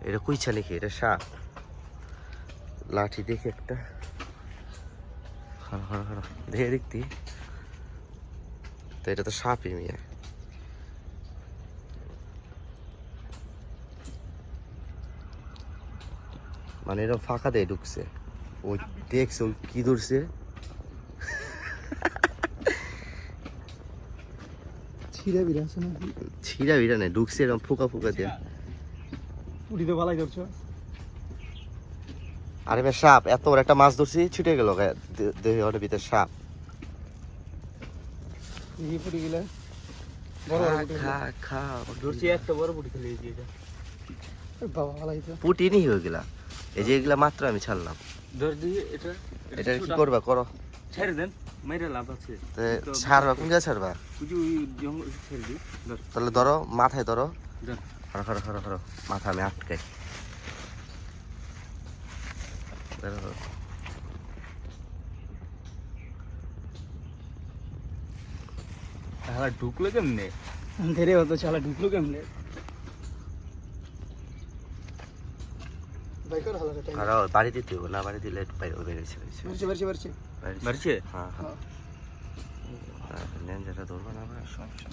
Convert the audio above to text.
এটা কুইছা নাকি? এটা সাপ। লাঠি দেখি একটা, দেখে দেখতি তো এটা তো সাপই মিয়া। মানে এরকম ফাঁকা দিয়ে ঢুকছে, ওই দেখছে ওই কি ধরছে। ছিঁড়া বিড়া আছে নাকি? ছিঁড়া বিড়া নেই, ঢুকছে এরকম ফুকা ফুকা দিয়ে। পুরি তো ভালাই ধরছো। আরে ভাই সাপ, এত বড় একটা মাছ ধরছি, ছুটে গেল দেহে, ওর ভিতরে সাপ। এই পুরি গিলা খা খা, ধরছি একটা বড় পুরি খেলে এই যে বাবা ভালাই তো পুটি নি হয়ে গেলা। এই যে এগুলা মাত্র আমি ছাড়লাম। ধর দি এটা এটা কি করবা করো, ছেড়ে দেন, মেরে লাভ আছে। ছাড়বা কোন জায়গায় ছাড়বা? ওই জঙ্গল ছেড়ে দি। তাহলে ধরো, মাথায় ধরো। ধর খড়ো খড়ো খড়ো খড়ো, মাথা আমি আটকাই। ধরো। হালা ঢুকলো কেমনে? ধরে হতো শালা ঢুকলো কেমনে? বাইকার হালা টাইম। আর বাড়ি দিতে হবে না, বাড়ি দিলে বাইরে বেরিয়েছে বাড়ছে। হ্যাঁ হ্যাঁ, লেঞ্জাটা ধরবো না আমরা, সমস্যা।